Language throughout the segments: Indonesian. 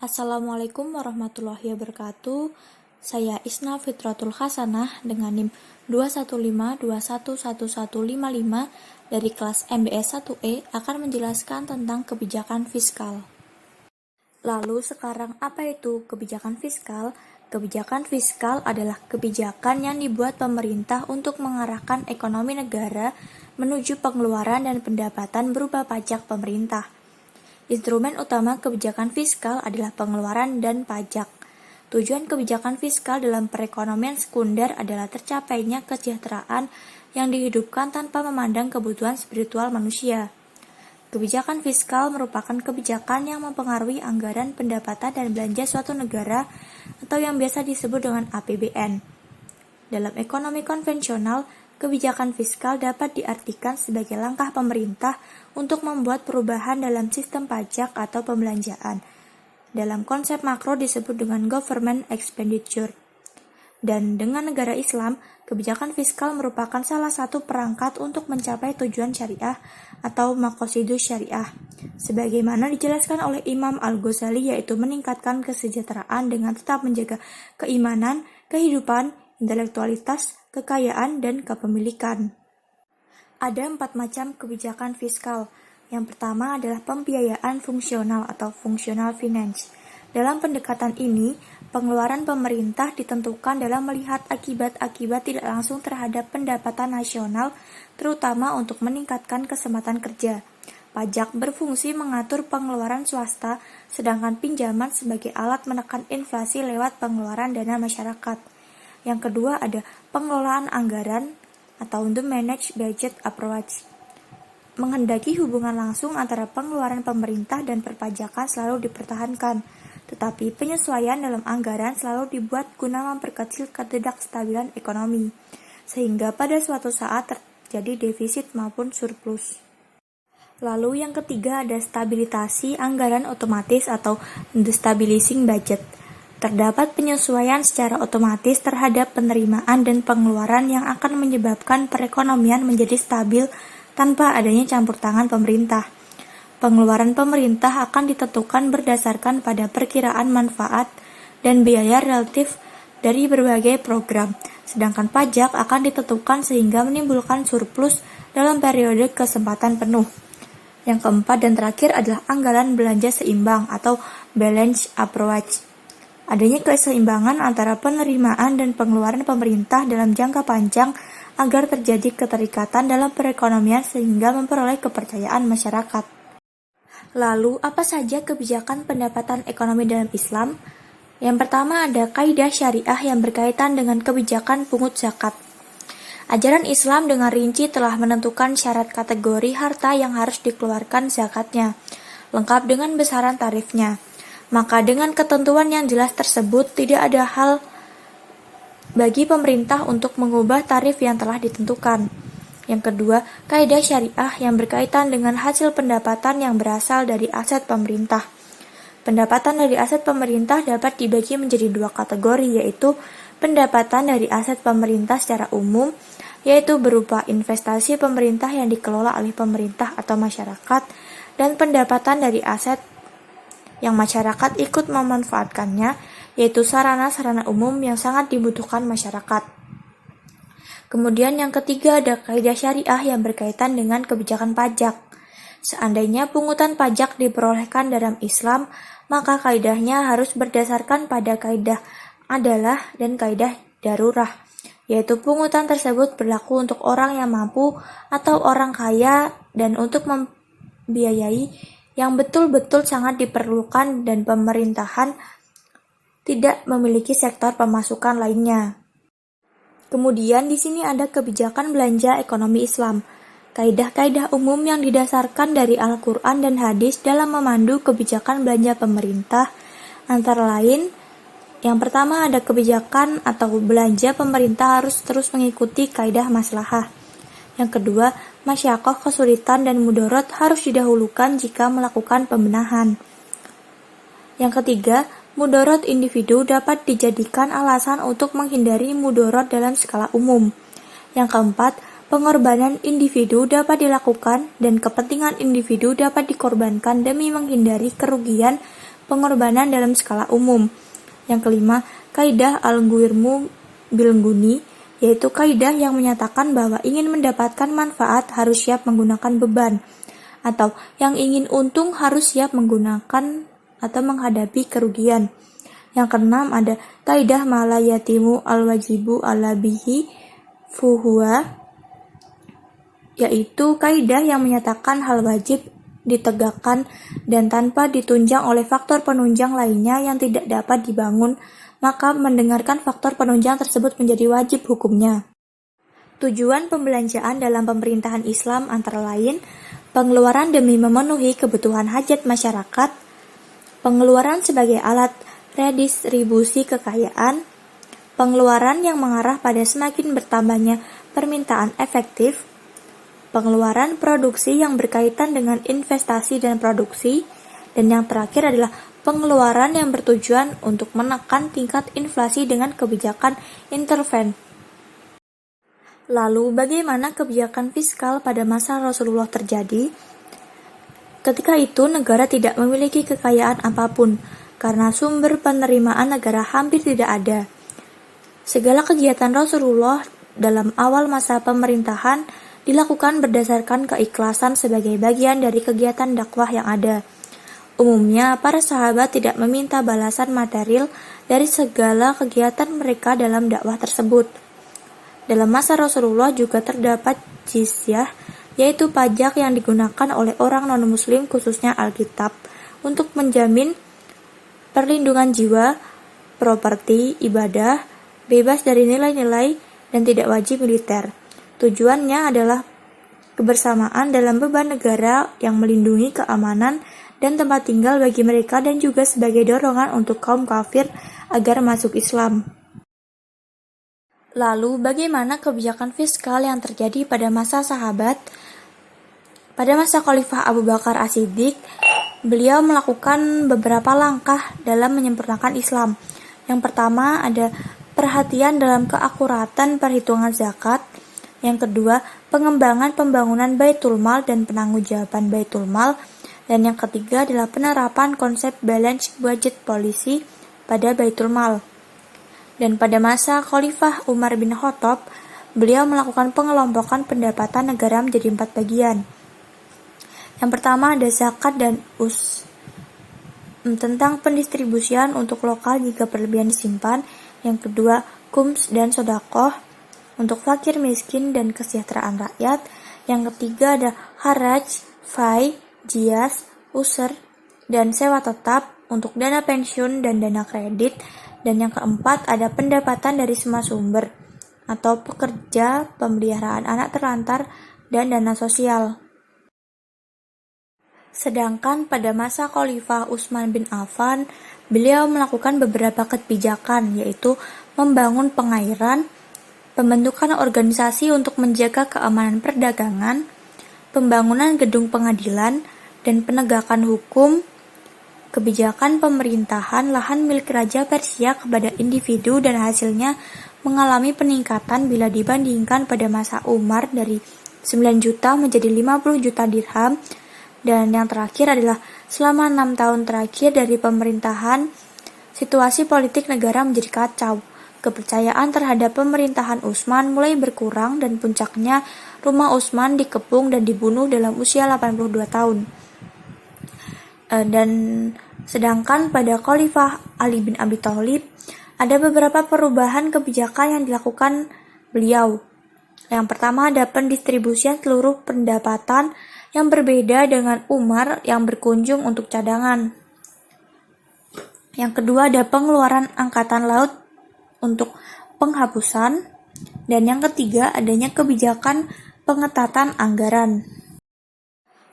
Assalamualaikum warahmatullahi wabarakatuh. Saya Isna Fitratul Hasanah dengan NIM 215211155 dari kelas MBS 1E akan menjelaskan tentang kebijakan fiskal. Lalu sekarang apa itu kebijakan fiskal? Kebijakan fiskal adalah kebijakan yang dibuat pemerintah untuk mengarahkan ekonomi negara menuju pengeluaran dan pendapatan berupa pajak pemerintah. Instrumen utama kebijakan fiskal adalah pengeluaran dan pajak. Tujuan kebijakan fiskal dalam perekonomian sekunder adalah tercapainya kesejahteraan yang dihidupkan tanpa memandang kebutuhan spiritual manusia. Kebijakan fiskal merupakan kebijakan yang mempengaruhi anggaran pendapatan dan belanja suatu negara atau yang biasa disebut dengan APBN. Dalam ekonomi konvensional, kebijakan fiskal dapat diartikan sebagai langkah pemerintah untuk membuat perubahan dalam sistem pajak atau pembelanjaan. Dalam konsep makro disebut dengan government expenditure. Dan dengan negara Islam, kebijakan fiskal merupakan salah satu perangkat untuk mencapai tujuan syariah atau maqasidus syariah. Sebagaimana dijelaskan oleh Imam Al-Ghazali, yaitu meningkatkan kesejahteraan dengan tetap menjaga keimanan, kehidupan, intelektualitas, kekayaan, dan kepemilikan. Ada 4 macam kebijakan fiskal. Yang pertama adalah pembiayaan fungsional atau functional finance. Dalam pendekatan ini, pengeluaran pemerintah ditentukan dalam melihat akibat-akibat tidak langsung terhadap pendapatan nasional, terutama untuk meningkatkan kesempatan kerja. Pajak berfungsi mengatur pengeluaran swasta, sedangkan pinjaman sebagai alat menekan inflasi lewat pengeluaran dana masyarakat. Yang kedua ada pengelolaan anggaran atau the managed budget approach. Menghendaki hubungan langsung antara pengeluaran pemerintah dan perpajakan selalu dipertahankan, tetapi penyesuaian dalam anggaran selalu dibuat guna memperkecil ketidakstabilan ekonomi, sehingga pada suatu saat terjadi defisit maupun surplus. Lalu yang ketiga ada stabilisasi anggaran otomatis atau destabilizing budget. Terdapat penyesuaian secara otomatis terhadap penerimaan dan pengeluaran yang akan menyebabkan perekonomian menjadi stabil tanpa adanya campur tangan pemerintah. Pengeluaran pemerintah akan ditentukan berdasarkan pada perkiraan manfaat dan biaya relatif dari berbagai program, sedangkan pajak akan ditentukan sehingga menimbulkan surplus dalam periode kesempatan penuh. Yang keempat dan terakhir adalah anggaran belanja seimbang atau balance approach. Adanya keseimbangan antara penerimaan dan pengeluaran pemerintah dalam jangka panjang agar terjadi keterikatan dalam perekonomian sehingga memperoleh kepercayaan masyarakat. Lalu, apa saja kebijakan pendapatan ekonomi dalam Islam? Yang pertama ada kaidah syariah yang berkaitan dengan kebijakan pungut zakat. Ajaran Islam dengan rinci telah menentukan syarat kategori harta yang harus dikeluarkan zakatnya, lengkap dengan besaran tarifnya. Maka dengan ketentuan yang jelas tersebut, tidak ada hal bagi pemerintah untuk mengubah tarif yang telah ditentukan. Yang kedua, kaidah syariah yang berkaitan dengan hasil pendapatan yang berasal dari aset pemerintah. Pendapatan dari aset pemerintah dapat dibagi menjadi 2 kategori, yaitu pendapatan dari aset pemerintah secara umum, yaitu berupa investasi pemerintah yang dikelola oleh pemerintah atau masyarakat, dan pendapatan dari aset yang masyarakat ikut memanfaatkannya, yaitu sarana-sarana umum yang sangat dibutuhkan masyarakat. Kemudian yang ketiga ada kaidah syariah yang berkaitan dengan kebijakan pajak. Seandainya pungutan pajak diperolehkan dalam Islam, maka kaidahnya harus berdasarkan pada kaidah adalah dan kaidah darurah, yaitu pungutan tersebut berlaku untuk orang yang mampu atau orang kaya dan untuk membiayai yang betul-betul sangat diperlukan dan pemerintahan tidak memiliki sektor pemasukan lainnya. Kemudian di sini ada kebijakan belanja ekonomi Islam. Kaidah-kaidah umum yang didasarkan dari Al-Quran dan hadis dalam memandu kebijakan belanja pemerintah, antara lain, yang pertama ada kebijakan atau belanja pemerintah harus terus mengikuti kaidah maslahah. Yang kedua, masyakoh, kesulitan, dan mudorot harus didahulukan jika melakukan pembenahan. Yang ketiga, mudorot individu dapat dijadikan alasan untuk menghindari mudorot dalam skala umum. Yang keempat, pengorbanan individu dapat dilakukan dan kepentingan individu dapat dikorbankan demi menghindari kerugian pengorbanan dalam skala umum. Yang kelima, kaidah al-ghurmu bil-ghuni, yaitu kaidah yang menyatakan bahwa ingin mendapatkan manfaat harus siap menggunakan beban, atau yang ingin untung harus siap menggunakan atau menghadapi kerugian. Yang keenam ada kaidah mala yatimu al-wajibu ala bihi fuhuwa, yaitu kaidah yang menyatakan hal wajib ditegakkan dan tanpa ditunjang oleh faktor penunjang lainnya yang tidak dapat dibangun, maka mendengarkan faktor penunjang tersebut menjadi wajib hukumnya. Tujuan pembelanjaan dalam pemerintahan Islam antara lain pengeluaran demi memenuhi kebutuhan hajat masyarakat, pengeluaran sebagai alat redistribusi kekayaan, pengeluaran yang mengarah pada semakin bertambahnya permintaan efektif, pengeluaran produksi yang berkaitan dengan investasi dan produksi, dan yang terakhir adalah pengeluaran yang bertujuan untuk menekan tingkat inflasi dengan kebijakan intervensi. Lalu, bagaimana kebijakan fiskal pada masa Rasulullah terjadi? Ketika itu, negara tidak memiliki kekayaan apapun, karena sumber penerimaan negara hampir tidak ada. Segala kegiatan Rasulullah dalam awal masa pemerintahan dilakukan berdasarkan keikhlasan sebagai bagian dari kegiatan dakwah yang ada. Umumnya, para sahabat tidak meminta balasan material dari segala kegiatan mereka dalam dakwah tersebut. Dalam masa Rasulullah juga terdapat jizyah, yaitu pajak yang digunakan oleh orang non-muslim khususnya Alkitab untuk menjamin perlindungan jiwa, properti, ibadah, bebas dari nilai-nilai, dan tidak wajib militer. Tujuannya adalah kebersamaan dalam beban negara yang melindungi keamanan dan tempat tinggal bagi mereka dan juga sebagai dorongan untuk kaum kafir agar masuk Islam. Lalu, bagaimana kebijakan fiskal yang terjadi pada masa sahabat? Pada masa Khalifah Abu Bakar As-Siddiq, beliau melakukan beberapa langkah dalam menyempurnakan Islam. Yang pertama ada perhatian dalam keakuratan perhitungan zakat. Yang kedua, pengembangan pembangunan Baitul Mal dan penangguhjawaban Baitul Mal. Dan yang ketiga adalah penerapan konsep balance budget policy pada Baitul Mal. Dan pada masa Khalifah Umar bin Khattab, beliau melakukan pengelompokan pendapatan negara menjadi 4 bagian. Yang pertama ada zakat dan tentang pendistribusian untuk lokal jika berlebihan disimpan. Yang kedua, khums dan sodakoh untuk fakir miskin dan kesejahteraan rakyat. Yang ketiga ada haraj, fai, jias, usr, dan sewa tetap untuk dana pensiun dan dana kredit. Dan yang keempat ada pendapatan dari semua sumber atau pekerja, pemeliharaan anak terlantar, dan dana sosial. Sedangkan pada masa Khalifah Utsman bin Affan, beliau melakukan beberapa kebijakan, yaitu membangun pengairan, pembentukan organisasi untuk menjaga keamanan perdagangan, pembangunan gedung pengadilan, dan penegakan hukum, kebijakan pemerintahan lahan milik Raja Persia kepada individu dan hasilnya mengalami peningkatan bila dibandingkan pada masa Umar dari 9 juta menjadi 50 juta dirham. Dan yang terakhir adalah selama 6 tahun terakhir dari pemerintahan, situasi politik negara menjadi kacau. Kepercayaan terhadap pemerintahan Utsman mulai berkurang dan puncaknya rumah Utsman dikepung dan dibunuh dalam usia 82 tahun. Dan sedangkan pada Khalifah Ali bin Abi Thalib ada beberapa perubahan kebijakan yang dilakukan beliau. Yang pertama ada pendistribusian seluruh pendapatan yang berbeda dengan Umar yang berkunjung untuk cadangan. Yang kedua ada pengeluaran angkatan laut untuk penghapusan. Dan yang ketiga adanya kebijakan pengetatan anggaran.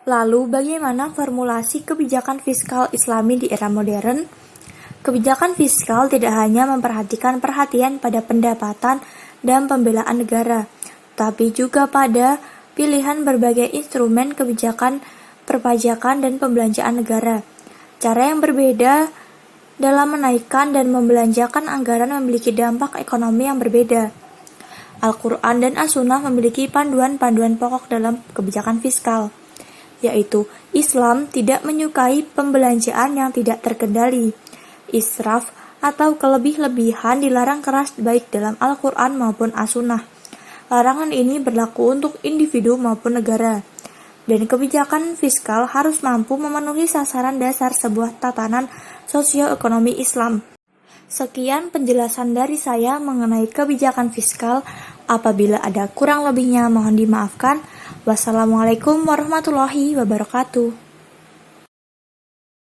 Lalu bagaimana formulasi kebijakan fiskal Islami di era modern? Kebijakan fiskal tidak hanya memperhatikan perhatian pada pendapatan dan pembelaan negara, tapi juga pada pilihan berbagai instrumen kebijakan perpajakan dan pembelanjaan negara. Cara yang berbeda dalam menaikkan dan membelanjakan anggaran memiliki dampak ekonomi yang berbeda. Al-Quran dan As-Sunnah memiliki panduan-panduan pokok dalam kebijakan fiskal. yaitu Islam tidak menyukai pembelanjaan yang tidak terkendali. Israf atau kelebih-lebihan dilarang keras baik dalam Al-Quran maupun As-Sunnah. Larangan ini berlaku untuk individu maupun negara. Dan kebijakan fiskal harus mampu memenuhi sasaran dasar sebuah tatanan sosioekonomi Islam. Sekian penjelasan dari saya mengenai kebijakan fiskal. Apabila ada kurang lebihnya mohon dimaafkan. Wassalamualaikum warahmatullahi wabarakatuh.